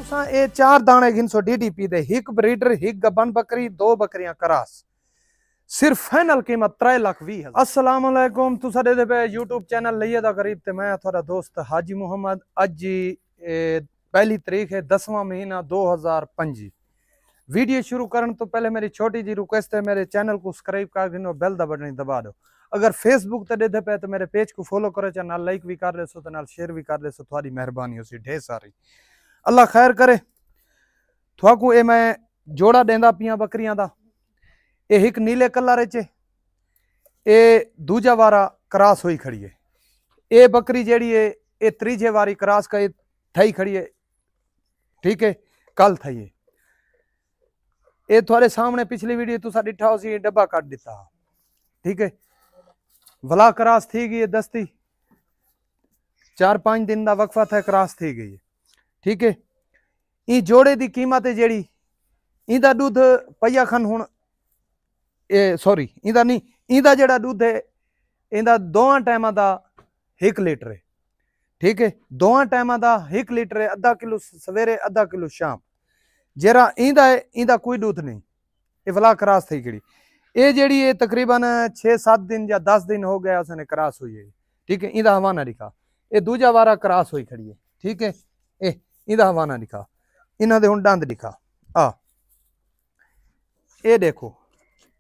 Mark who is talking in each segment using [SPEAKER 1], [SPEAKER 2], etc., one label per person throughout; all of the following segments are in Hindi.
[SPEAKER 1] तुसा ये 4 दाने गिनसो DDP दे, एक ब्रीडर, एक गबन बकरी, 2 बकरियां करास, सिर्फ फाइनल कीमत 3,20,000। अस्सलाम वालेकुम, तुसा दे पे यूट्यूब चैनल लिये दा करीब ते मैं थोड़ा दोस्त हाजी मुहम्मद। अज जी पहली तारीख है 10वां महीना 2025। वीडियो शुरू करने तो पहले मेरी छोटी जी रिक्वेस्ट है, मेरे चैनल को सब्सक्राइब कर देना, बेल दा बटन दबा दो। अगर फेसबुक ते देते पे तो मेरे पेज को फॉलो करो, चैनल लाइक भी कर ले सो, तो शेयर भी कर ले सो, थोड़ी मेहरबानी होसी ढेर सारी। अल्लाह खैर करे। थोकू ये मैं जोड़ा देंदा पिया बकरियां दा, ये एक नीले कलर च, ये दूजा वारा क्रॉस हुई खड़ी है। ये बकरी जेड़ी है ये तीजे वारी क्रॉस का थई खड़ी है, ठीक है, कल थई है। ये थोड़े सामने पिछली वीडियो तुसा डिठा हो सी डब्बा काट दिता, ठीक है। वला क्रॉस थी गई है, दस्ती 4-5 दिन का वक्फा था, क्रॉस थी गई है, ठीक है। ई जोड़े की कीमत है जेड़ी, इंदा दूध पहिया खन हुण सॉरी इंदा नहीं, इंदा जेड़ा दूध है इंदा 2 टाइम का 1 लीटर है, ठीक है। 2 टाइम का 1 लीटर है, आधा किलो सवेरे आधा किलो शाम। जेरा इंदा है इंदा कोई दूध नहीं, ये वला क्रॉस थी खड़ी। ये जेड़ी है तकरीबन 6-7 दिन या 10 दिन हो गया उसने क्रॉस हुई है, ठीक है। इंदा हवाना दिखा, ये दूजा वारा क्रॉस हुई खड़ी है, ठीक है। इंदा हवाना दिखा, इन्हों दे हुण दंद दिखा, आ ये देखो,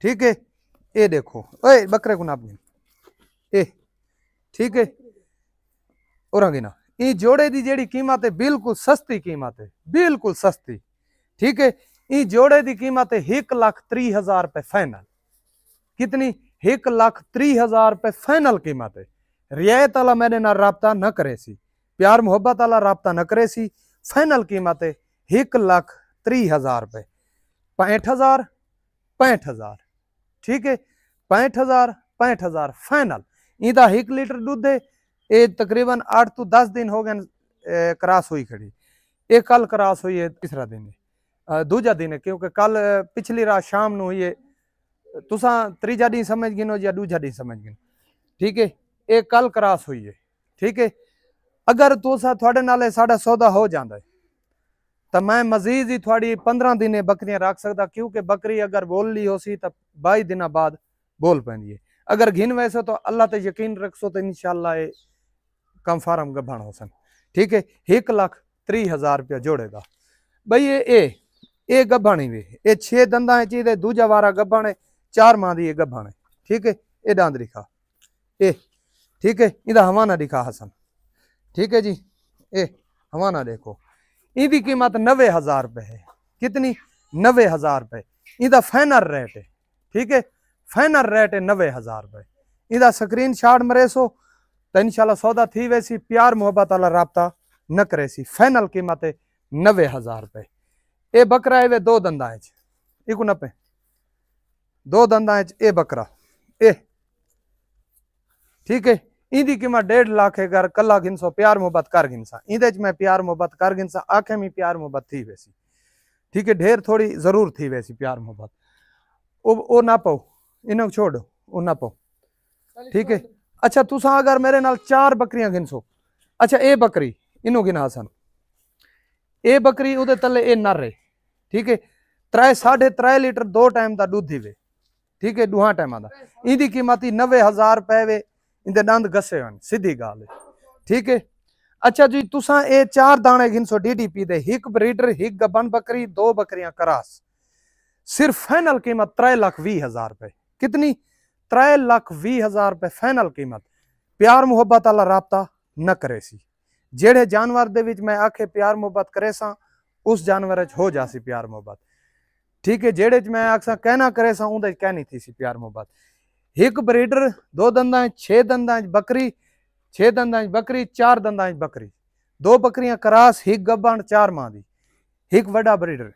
[SPEAKER 1] ठीक है। ये देखो, ओए बकरे को नाप ए, ठीक है। और गिना ये जोड़े की जेड़ी कीमत है बिल्कुल सस्ती कीमत है, बिल्कुल सस्ती, ठीक है। ये जोड़े की कीमत है 1,30,000 रुपए फाइनल। कितनी? 1,30,000 रुपए फाइनल कीमत है। रियायत वाला मेरे नाल राब्ता न करे सी, प्यार मुहब्बत वाला राब्ता न करे सी। फाइनल कीमत है 1,30,000 रुपए। 65,000, ठीक है। 65,000 फाइनल। इंदा 1 लीटर दूध है, ये तकरीबन 8 तो 10 दिन हो गए क्रॉस हुई खड़ी। ये कल क्रॉस हुई है, तीसरा दिन है, दूजा दिन है, क्योंकि कल पिछली रात शाम ਨੂੰ हुई है। तुसा तीजा दिन समझ गिनो या दूजा दिन समझ गिनो, ठीक है। ये कल क्रॉस हुई है, ठीक है। अगर तुसा थोड़े नाल साडा सौदा हो जाता है तो मैं मजीद ही थोड़ी 15 दिन बकरियां रख सकता, क्योंकि बकरी अगर बोल ली हो सी तो 22 दिन बाद बोल पैंदी है। अगर घिन वैसे तो अल्लाह ते यकीन रखसो तो इंशाल्लाह ये कंफर्म गभण हो सन, ठीक है। 1,30,000 रुपया जोड़ेगा भाई। ये गभण ही वे, ये 6 दंदा चाहिए, दूजा वारा गभण है, 4 माह दी गभण है, ठीक है। ये दांद दिखा, ये ठीक है। इदा हवाना दिखा हसन, ठीक है जी। ये हवाना देखो, इदी कीमत 90,000 रुपए है। कितनी? 90,000 रुपए। इदा फाइनल रेट है, ठीक है। फाइनल रेट है 90,000 रुपए। इदा स्क्रीन शॉट मरे सो तो इंशाल्लाह सौदा थी वैसी, प्यार मोहब्बत वाला राब्ता न करे सी। फाइनल कीमत है 90,000 रुपए। ये बकरा है वे 2 दंदा है, इको नपे 2 दंदा है ये बकरा, ए ठीक है। इंदी कीमत 1.5 लाख है। अगर कला गिनसो प्यार मोहब्बत कर गिनसा, इंदे मैं प्यार मोहब्बत कर गिनसा, आखे में प्यार मोहब्बत थी वैसी, ठीक है। ढेर थोड़ी जरूर थी वैसी प्यार मोहब्बत, वो ना पाओ, इन्हें छोड़ो, वो ना पाओ, ठीक है। अच्छा तुसा अगर मेरे नाल 4 बकरियां गिनसो, अच्छा ये बकरी इनू गिना हसन, ये बकरी उदे तले ये नर है, ठीक है। 3.5 लीटर 2 टाइम का दूध वे, ठीक है, 2 टाइम का। इंदी कीमत ही 90,000 रुपए वे। इंदे दंद गसे हैं, सीधी गाल है, ठीक है। अच्छा जी तुसा ये 4 दाने गिनसो DDP दे, एक ब्रीडर, एक गबन बकरी, 2 बकरियां क्रॉस, सिर्फ फाइनल कीमत 3,20,000 रुपए। कितनी? 3,20,000 रुपए फाइनल कीमत। प्यार मुहब्बत वाला राब्ता न करे सी। जेड़े जानवर दे विच मैं आखे प्यार मुहब्बत करे सा, उस जानवर च हो जासी प्यार मुहब्बत, ठीक है। जेड़े च मैं आखसा कहना करे सा, उंदे च कहनी थी सी प्यार मुहब्बत। एक ब्रीडर, 2 दंदा, 6 दंदा बकरी, 6 दंदा बकरी, 4 दंदा बकरी, 2 बकरियां क्रॉस, एक गबन 4 माह दी, एक वड्डा ब्रीडर।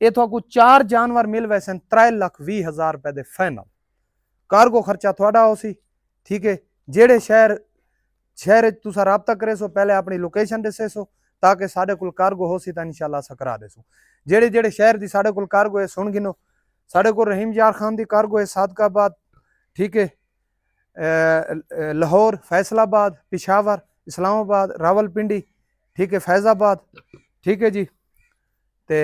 [SPEAKER 1] ये तो 4 जानवर मिल वैसे 3,20,000 रुपए दे फाइनल। कार्गो खर्चा थोड़ा हो सी, ठीक है। जेड़े शहर तुसा राब्ता करे सो, पहले अपनी लोकेशन दसे सो, ताकि साढ़े कोल कार्गो हो सी तो इंशाल्लाह अस करा देसो। जेड़े जेड़े शहर की साढ़े कोल कार्गो है सुन गिनो, साढ़े कोल रहीम यार खान की कार्गो है सादकाबाद, ठीक है, लाहौर, फैसलाबाद, पिशावर, इस्लामाबाद, रावलपिंडी, ठीक है, फैजाबाद, ठीक है जी। ते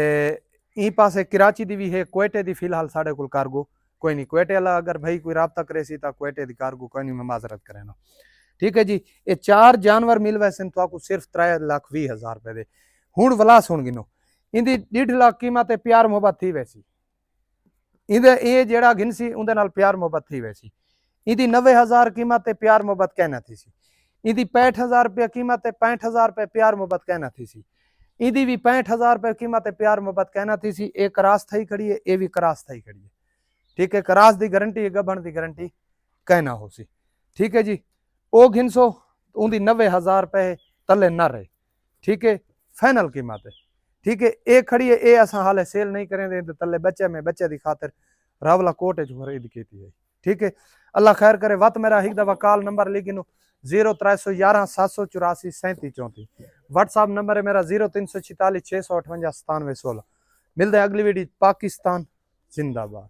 [SPEAKER 1] ई पासे कराची दी भी है, क्वेटे दी फिलहाल साढ़े कोल कार्गो कोई नहीं। क्वेटे वाला अगर भाई कोई राबता करे सी तो क्वेटे दी कार्गो कोई नहीं, मैं माजरत करे ना। ठीक है जी। ये 4 जानवर मिल वैसे तो आपको सिर्फ 3,20,000 रुपए दे। हुण वला सुन गिनो, इंदी 1.5 लाख कीमत है, प्यार मोहब्बत थी वैसी इंदे ये जेड़ा गिनसी उंदे नाल प्यार मोहब्बत थी वैसी। इंदी 90,000 कीमत है, प्यार मोहब्बत कहना थी सी। इंदी 65,000 रुपया कीमत है, 65,000 रुपये प्यार मोहब्बत कहना थी सी। इंदी भी 65,000 रुपये कीमत है, प्यार मोहब्बत कहना थी सी। एक करास थई खड़ी है, ये भी करास थई खड़ी है। ठीक है, करास दी गारंटी है, गबन दी गारंटी कहना हो सी। ठीक है जी। ओ घिनसो उनकी 90,000 रुपये तले न रहे। ठीक है, फाइनल कीमत है। ठीक है, ये खड़ी है, ये असा हाल सेल नहीं करेंगे तले बच्चे में बच्चे की खातिर रावला कोट खरीद की है। ठीक है, अल्लाह खैर करे। वत मेरा एक दफा कॉल नंबर लिखिनो 0311 784 3734। व्हाट्सअप नंबर है मेरा 0346 658 9716। मिलते हैं अगली वीडियो। पाकिस्तान जिंदाबाद।